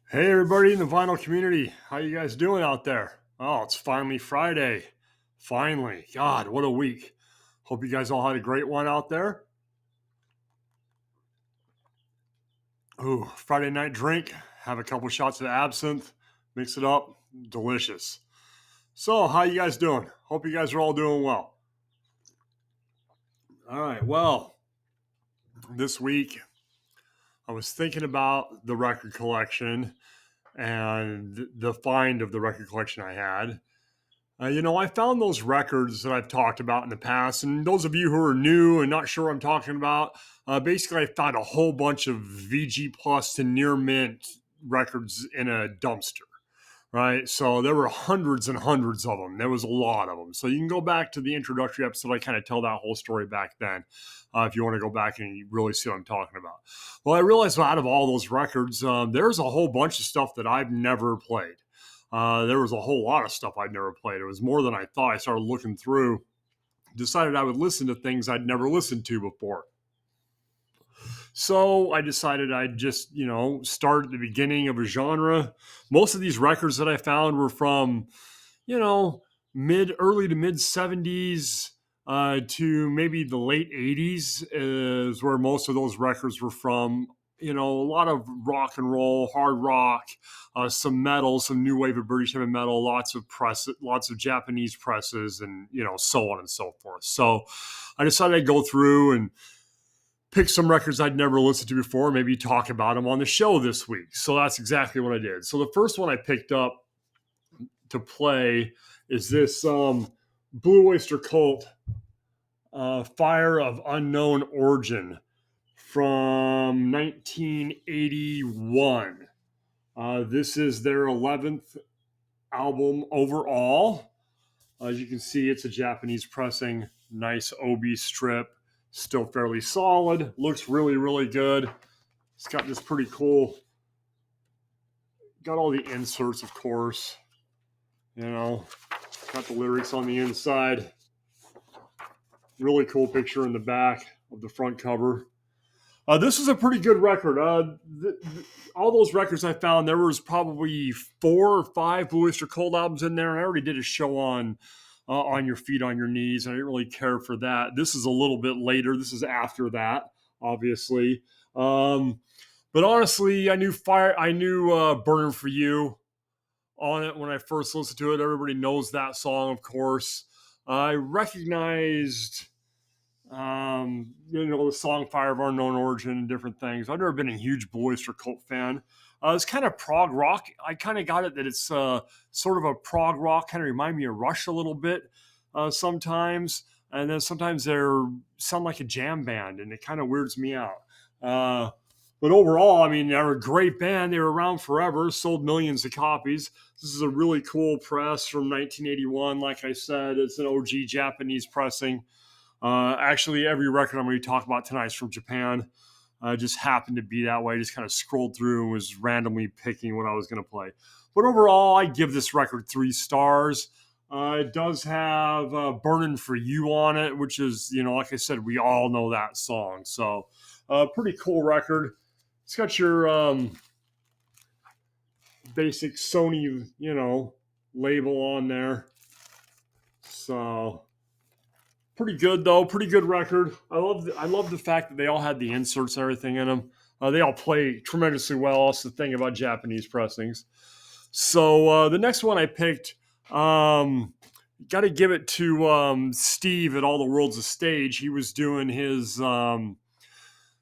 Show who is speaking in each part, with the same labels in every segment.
Speaker 1: Hey everybody in the vinyl community, how you guys doing out there? Oh, it's finally Friday. Finally. God, what a week. Hope you guys all had a great one out there. Ooh, Friday night drink, have a couple shots of absinthe, mix it up, delicious. So, how you guys doing? Hope you guys are all doing well. All right, well, this week I was thinking about the record collection and the find of the record collection I had. I found those records that I've talked about in the past, and those of you who are new and not sure what I'm talking about, basically, I found a whole bunch of VG Plus to near mint records in a dumpster, right? So there were hundreds and hundreds of them. There was a lot of them. So you can go back to the introductory episode. I kind of tell that whole story back then, if you want to go back and you really see what I'm talking about. Well, I realized out of all those records, there's a whole bunch of stuff that I've never played. There was a whole lot of stuff I'd never played. It was more than I thought. I started looking through, decided I would listen to things I'd never listened to before. So I decided I'd just, start at the beginning of a genre. Most of these records that I found were from, you know, early to mid 70s to maybe the late 80s is where most of those records were from. A lot of rock and roll, hard rock, some metal, some new wave of British heavy metal, lots of Japanese presses, and so on and so forth. So I decided I'd go through and pick some records I'd never listened to before, maybe talk about them on the show this week. So that's exactly what I did. So the first one I picked up to play is this Blue Oyster Cult Fire of Unknown Origin from 1981. This is their 11th album overall. As you can see, it's a Japanese pressing, nice OB strip, still fairly solid, looks really, really good. It's got this pretty cool, got all the inserts, of course, got the lyrics on the inside. Really cool picture in the back of the front cover. This is a pretty good record. All those records I found, there was probably 4 or 5 Blue Oyster Cult albums in there, and I already did a show on Your Feet on Your Knees, and I didn't really care for that. This is a little bit later. This is after that, obviously. But honestly, I knew "Burning for You" on it when I first listened to it. Everybody knows that song, of course. I recognized the song "Fire of Unknown Origin" and different things. I've never been a huge Blue Oyster Cult fan. It's kind of prog rock. I kind of got it that it's sort of a prog rock, kind of remind me of Rush a little bit sometimes, and then sometimes they sound like a jam band, and it kind of weirds me out. But overall, I mean, they're a great band. They were around forever, sold millions of copies. This is a really cool press from 1981. Like I said, it's an OG Japanese pressing. Actually, every record I'm going to talk about tonight is from Japan. Just happened to be that way. I just kind of scrolled through and was randomly picking what I was going to play. But overall, I give this record 3 stars. It does have "Burning for You" on it, which is, like I said, we all know that song. So, pretty cool record. It's got your basic Sony, label on there. So pretty good though, pretty good record. I love the fact that they all had the inserts and everything in them. They all play tremendously well. That's the thing about Japanese pressings. So the next one I picked, got to give it to Steve at All the World's a Stage. He was doing his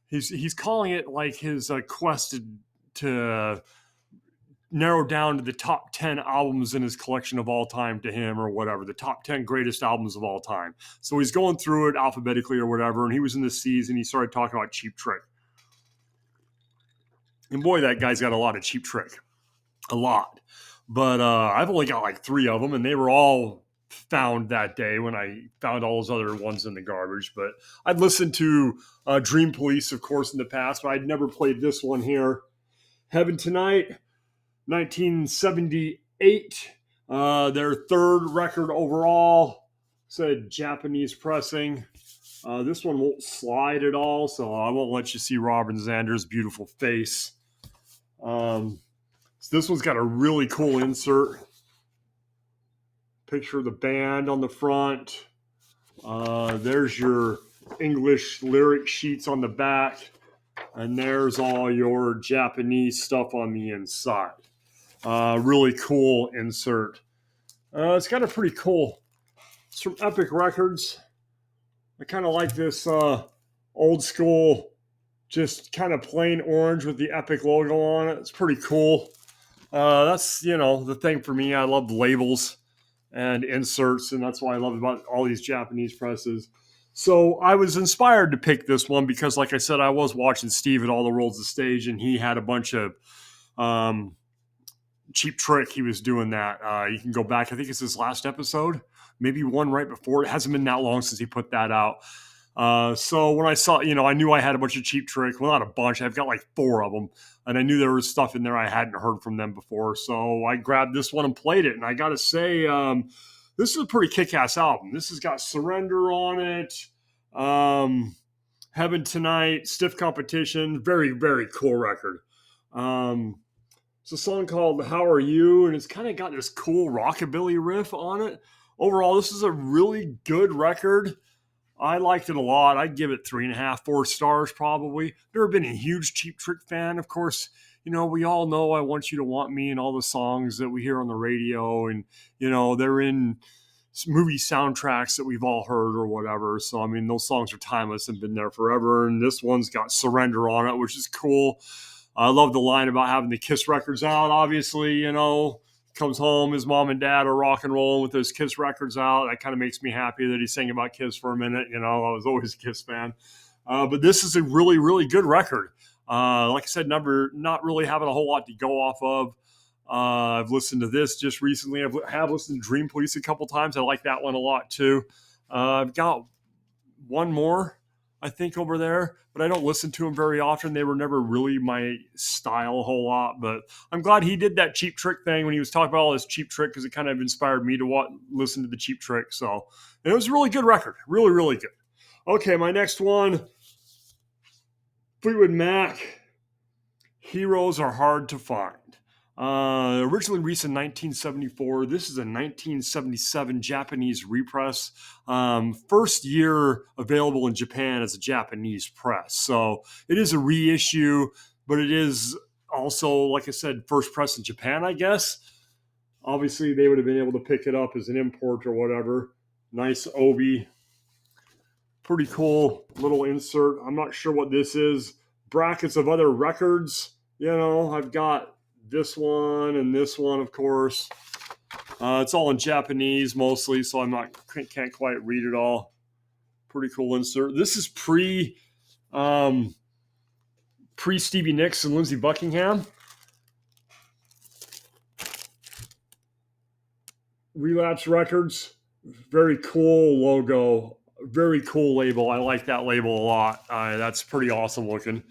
Speaker 1: he's calling it like his quest to narrow down to the top 10 albums in his collection of all time to him, or whatever, the top 10 greatest albums of all time. So he's going through it alphabetically or whatever, and he was in the C's and he started talking about Cheap Trick. And boy, that guy's got a lot of Cheap Trick. A lot. But I've only got like 3 of them, and they were all found that day when I found all those other ones in the garbage. But I'd listened to Dream Police, of course, in the past, but I'd never played this one here. Heaven Tonight, 1978, their 3rd record overall. Said Japanese pressing. This one won't slide at all, so I won't let you see Robin Zander's beautiful face. So this one's got a really cool insert. Picture of the band on the front. There's your English lyric sheets on the back. And there's all your Japanese stuff on the inside. Really cool insert. It's got a pretty cool. It's from Epic Records. I kind of like this old school, just kind of plain orange with the Epic logo on it. It's pretty cool. That's, the thing for me. I love labels and inserts, and that's what I love about all these Japanese presses. So I was inspired to pick this one because, like I said, I was watching Steve at All the World's a Stage, and he had a bunch of Cheap Trick. He was doing that. You can go back. I think it's his last episode, maybe one right before. It hasn't been that long since he put that out. So when I saw, I knew I had a bunch of Cheap Trick. Well, not a bunch. I've got like 4 of them. And I knew there was stuff in there I hadn't heard from them before. So I grabbed this one and played it. And I got to say, this is a pretty kick-ass album. This has got Surrender on it. Heaven Tonight, Stiff Competition. Very, very cool record. It's a song called How Are You? And it's kind of got this cool rockabilly riff on it. Overall, this is a really good record. I liked it a lot. I'd give it 3.5, 4 stars probably. Never been a huge Cheap Trick fan. Of course, we all know I Want You to Want Me and all the songs that we hear on the radio. And, they're in movie soundtracks that we've all heard or whatever. So, I mean, those songs are timeless and been there forever. And this one's got Surrender on it, which is cool. I love the line about having the Kiss records out, obviously, comes home, his mom and dad are rock and rolling with those Kiss records out. That kind of makes me happy that he sang about Kiss for a minute. I was always a Kiss fan. But this is a really, really good record. Like I said, not really having a whole lot to go off of. I've listened to this just recently. Have listened to Dream Police a couple times. I like that one a lot too. I've got one more, I think, over there, but I don't listen to them very often. They were never really my style a whole lot, but I'm glad he did that Cheap Trick thing when he was talking about all this Cheap Trick, because it kind of inspired me to listen to the Cheap Trick. So it was a really good record. Really, really good. Okay, my next one, Fleetwood Mac, Heroes Are Hard to Find. Originally released in 1974. This is a 1977 Japanese repress. First year available in Japan as a Japanese press. So it is a reissue, but it is also, like I said, first press in Japan, I guess. Obviously, they would have been able to pick it up as an import or whatever. Nice obi. Pretty cool little insert. I'm not sure what this is. Brackets of other records. I've got this one and this one, of course. It's all in Japanese mostly, so can't quite read it all. Pretty cool insert. This is pre Stevie Nicks and Lindsey Buckingham. Relapse Records. Very cool logo. Very cool label. I like that label a lot. That's pretty awesome looking.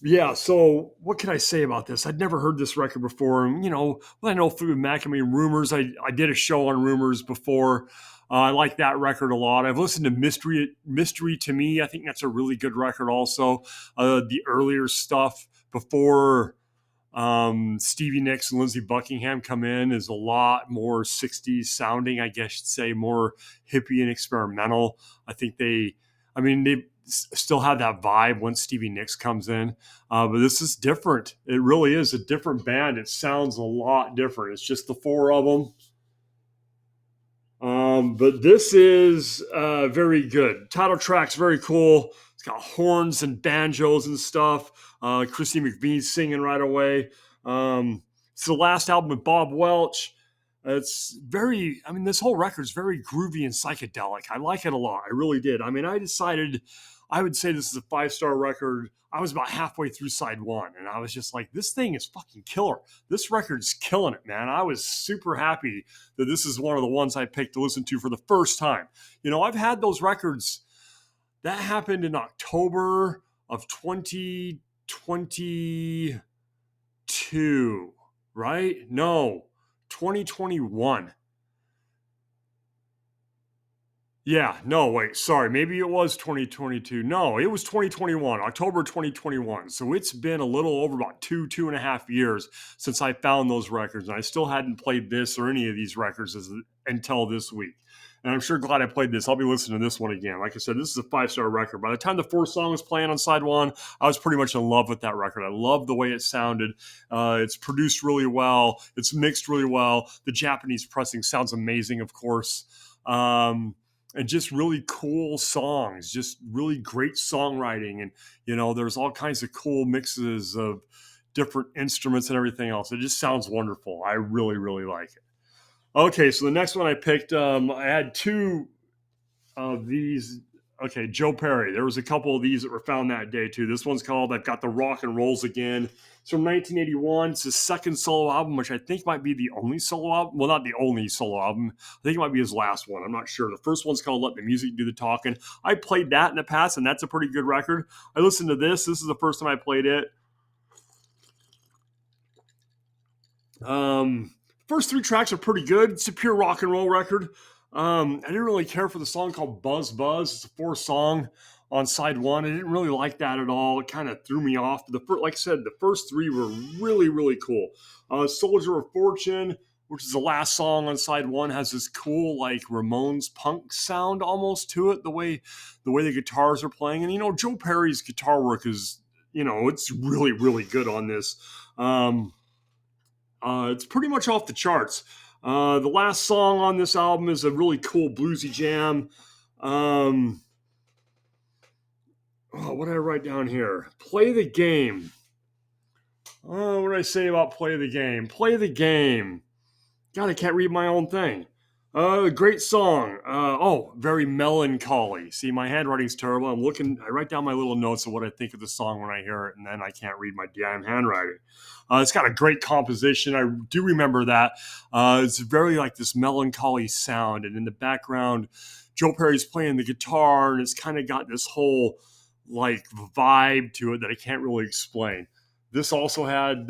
Speaker 1: Yeah, so what can I say about this? I'd never heard this record before. And, I know Fleetwood Mac, Rumors. I did a show on Rumors before. I like that record a lot. I've listened to Mystery to Me. I think that's a really good record also. The earlier stuff before Stevie Nicks and Lindsey Buckingham come in is a lot more 60s sounding, I guess you'd say, more hippie and experimental. I think they still have that vibe once Stevie Nicks comes in. But this is different. It really is a different band. It sounds a lot different. It's just the 4 of them. But this is very good. Title track's very cool. It's got horns and banjos and stuff. Christy McVie's singing right away. It's the last album with Bob Welch. It's very, this whole record's very groovy and psychedelic. I like it a lot. I really did. I decided I would say this is a 5-star record. I was about halfway through side 1, and I was just like, this thing is fucking killer. This record's killing it, man. I was super happy that this is one of the ones I picked to listen to for the first time. I've had those records. That happened in October of 2022, right? No, 2021. Yeah, no, wait, sorry. Maybe it was 2022. No, it was 2021, October 2021. So it's been a little over about 2.5 years since I found those records. And I still hadn't played this or any of these records until this week. And I'm sure glad I played this. I'll be listening to this one again. Like I said, this is a 5-star record. By the time the fourth song was playing on side one, I was pretty much in love with that record. I love the way it sounded. It's produced really well. It's mixed really well. The Japanese pressing sounds amazing, of course. And just really cool songs, just really great songwriting. And, there's all kinds of cool mixes of different instruments and everything else. It just sounds wonderful. I really, really like it. Okay, so the next one I picked, I had two of these. Okay, Joe Perry. There was a couple of these that were found that day too. This one's called "I've Got the Rock and Rolls Again." It's from 1981. It's his second solo album, which I think might be the only solo album. Well, not the only solo album. I think it might be his last one. I'm not sure. The first one's called "Let the Music Do the Talking." I played that in the past, and that's a pretty good record. I listened to this. This is the first time I played it. First three tracks are pretty good. It's a pure rock and roll record. I didn't really care for the song called Buzz Buzz. It's a 4 song on side one. I didn't really like that at all. It kind of threw me off. But like I said, the first three were really, really cool. Soldier of Fortune, which is the last song on side one, has this cool like Ramones punk sound almost to it. The way the guitars are playing, and Joe Perry's guitar work is it's really, really good on this. It's pretty much off the charts. The last song on this album is a really cool bluesy jam. What did I write down here? Play the Game. What did I say about Play the Game? Play the Game. God, I can't read my own thing. Great song. Very melancholy. See, my handwriting's terrible. I write down my little notes of what I think of the song when I hear it, and then I can't read my damn handwriting. It's got a great composition. I do remember that. It's very like this melancholy sound, and in the background, Joe Perry's playing the guitar, and it's kind of got this whole like vibe to it that I can't really explain. This also had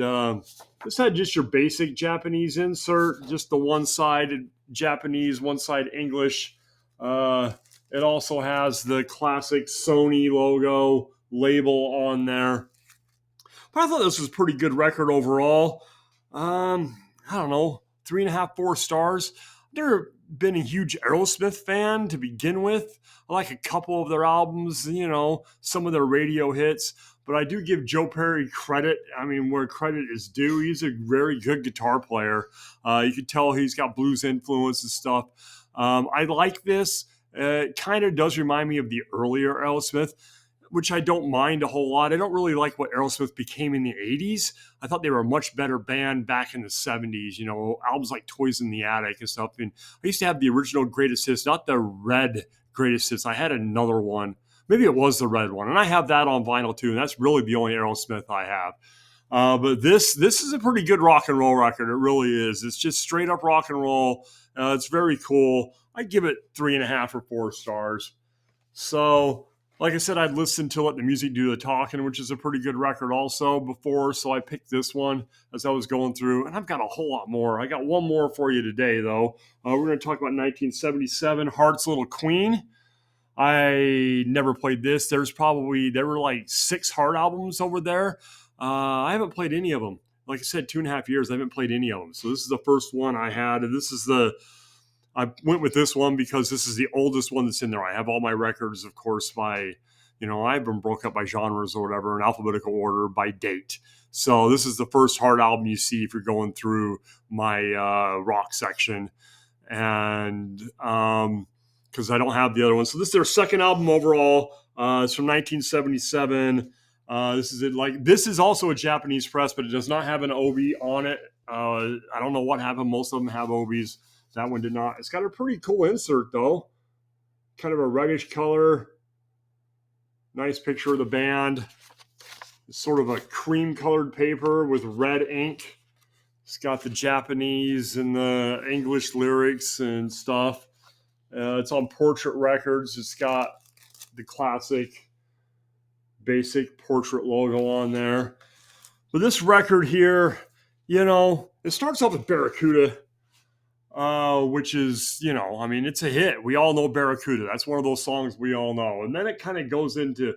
Speaker 1: just your basic Japanese insert, just the one side Japanese, one side English. It also has the classic Sony logo label on there. But I thought this was a pretty good record overall. I don't know, 3.5, 4 stars. I've never been a huge Aerosmith fan to begin with. I like a couple of their albums, some of their radio hits. But I do give Joe Perry credit. I mean, where credit is due. He's a very good guitar player. You can tell he's got blues influence and stuff. I like this. It kind of does remind me of the earlier Aerosmith, which I don't mind a whole lot. I don't really like what Aerosmith became in the 80s. I thought they were a much better band back in the 70s, albums like Toys in the Attic and stuff. And I used to have the original Greatest Hits, not the red Greatest Hits. I had another one. Maybe it was the red one. And I have that on vinyl too. And that's really the only Aerosmith I have. But this is a pretty good rock and roll record. It really is. It's just straight up rock and roll. It's very cool. I give it 3.5 or 4 stars. So, like I said, I'd listened to Let the Music Do the Talking, which is a pretty good record also before. So I picked this one as I was going through. And I've got a whole lot more. I got one more for you today, though. We're going to talk about 1977, Heart's Little Queen. I never played this. There were like 6 Heart albums over there. I haven't played any of them. Like I said, 2.5 years, I haven't played any of them. So this is the first one I had. And I went with this one because this is the oldest one that's in there. I have all my records, of course, I have them broke up by genres or whatever in alphabetical order by date. So this is the first Heart album you see if you're going through my rock section. And because I don't have the other one. So this is their second album overall. It's from 1977. This is also a Japanese press, but it does not have an obi on it. I don't know what happened. Most of them have obis. That one did not. It's got a pretty cool insert though. Kind of a reddish color. Nice picture of the band. It's sort of a cream colored paper with red ink. It's got the Japanese and the English lyrics and stuff. It's on Portrait Records. It's got the classic basic Portrait logo on there. But this record here, it starts off with Barracuda. which is, I mean, it's a hit. We all know Barracuda. That's one of those songs we all know. And then it kind of goes into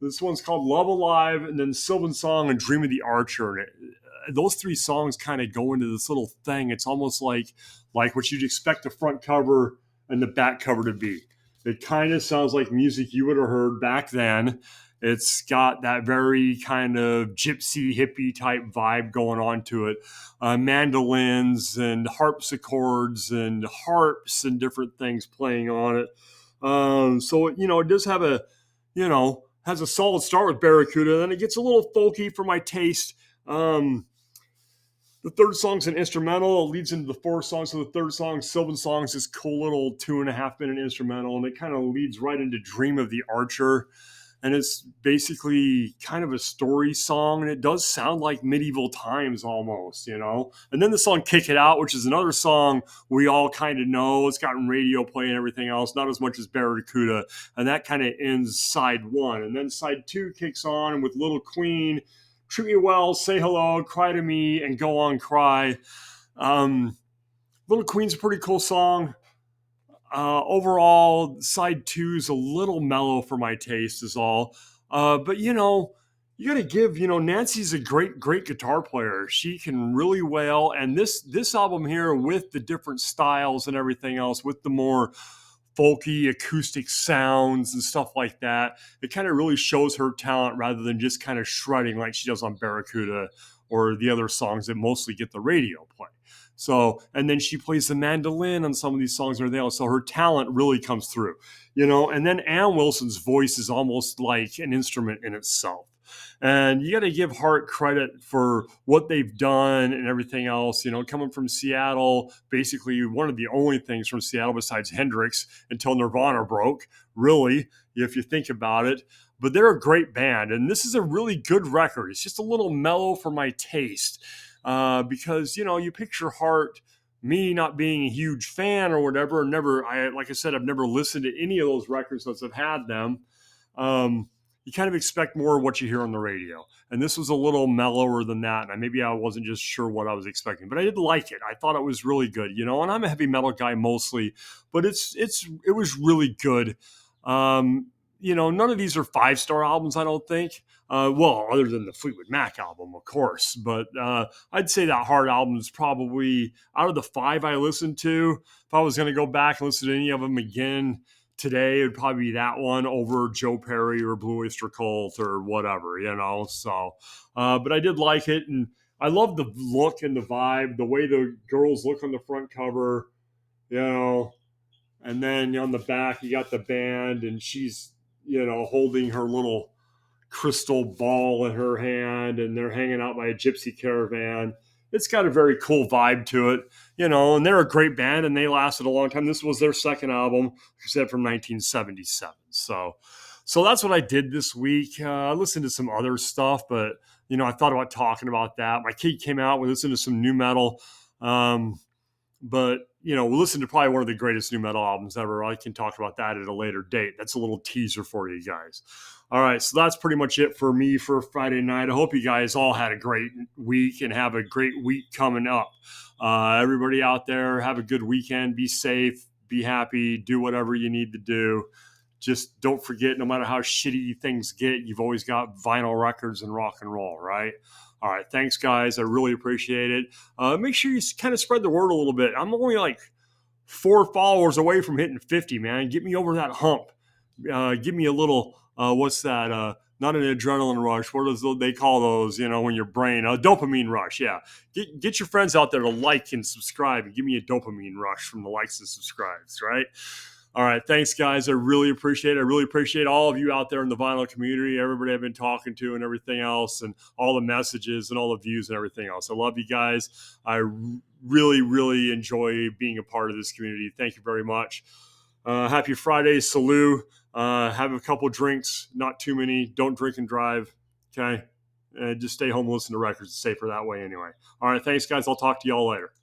Speaker 1: this one's called Love Alive, and then Sylvan Song and Dream of the Archer. And those three songs kind of go into this little thing. It's almost like what you'd expect the front cover and the back cover to be. It kind of sounds like music you would have heard back then. It's got that very kind of gypsy hippie type vibe going on to it. Mandolins and harpsichords and harps and different things playing on it. So it does have has a solid start with Barracuda. Then it gets a little folky for my taste. The third song's an instrumental. It leads into the fourth song. So the third song, Sylvan Song's this cool little 2.5 minute instrumental, and it kind of leads right into Dream of the Archer. And it's basically kind of a story song, and it does sound like medieval times almost. And then the song Kick It Out, which is another song we all kind of know. It's gotten radio play and everything else, not as much as Barracuda. And that kind of ends side one. And then side two kicks on with Little Queen, Treat Me Well, Say Hello, Cry to Me, and Go On Cry. Little Queen's a pretty cool song. Overall, side two is a little mellow for my taste, is all. But you got to give. Nancy's a great guitar player. She can really wail, and this album here, with the different styles and everything else, with the more folky acoustic sounds and stuff like that, it kind of really shows her talent rather than just kind of shredding like she does on Barracuda or the other songs that mostly get the radio play. So, and then she plays the mandolin on some of these songs or they so her talent really comes through, and then Ann Wilson's voice is almost like an instrument in itself. And you got to give Heart credit for what they've done and everything else. Coming from Seattle, basically one of the only things from Seattle besides Hendrix until Nirvana broke, really, if you think about it. But they're a great band, and this is a really good record. It's just a little mellow for my taste because, you picture Heart, me not being a huge fan or whatever, like I said, I've never listened to any of those records since I've had them. You kind of expect more of what you hear on the radio. And this was a little mellower than that. And maybe I wasn't just sure what I was expecting, but I did like it. I thought it was really good, and I'm a heavy metal guy mostly, but it was really good. None of these are 5-star albums, I don't think. Other than the Fleetwood Mac album, of course. But I'd say that Heart album is probably, out of the 5 I listened to, if I was going to go back and listen to any of them again today, it would probably be that one over Joe Perry or Blue Oyster Cult or whatever, So, but I did like it, and I love the look and the vibe, the way the girls look on the front cover, and then on the back you got the band, and she's holding her little crystal ball in her hand, and they're hanging out by a gypsy caravan. It's got a very cool vibe to it, and they're a great band, and they lasted a long time. This was their second album, like I said, from 1977. So that's what I did this week. I listened to some other stuff, but, I thought about talking about that. My kid came out, we listened to some new metal. But, we'll listen to probably one of the greatest new metal albums ever. I can talk about that at a later date. That's a little teaser for you guys. All right, so that's pretty much it for me for Friday night. I hope you guys all had a great week and have a great week coming up. Everybody out there, have a good weekend. Be safe, be happy, do whatever you need to do. Just don't forget, no matter how shitty things get, you've always got vinyl records and rock and roll, right? All right, thanks, guys. I really appreciate it. Make sure you kind of spread the word a little bit. I'm only like 4 followers away from hitting 50, man. Get me over that hump. Give me a little, what's that? Not an adrenaline rush. What do they call those, when your brain, a dopamine rush. Yeah. Get your friends out there to like and subscribe and give me a dopamine rush from the likes and subscribes, right? All right. Thanks, guys. I really appreciate it. I really appreciate all of you out there in the vinyl community, everybody I've been talking to and everything else, and all the messages and all the views and everything else. I love you guys. I really, really enjoy being a part of this community. Thank you very much. Happy Friday. Salute. Have a couple drinks, not too many. Don't drink and drive. Okay. Just stay home and listen to records. It's safer that way anyway. All right. Thanks, guys. I'll talk to y'all later.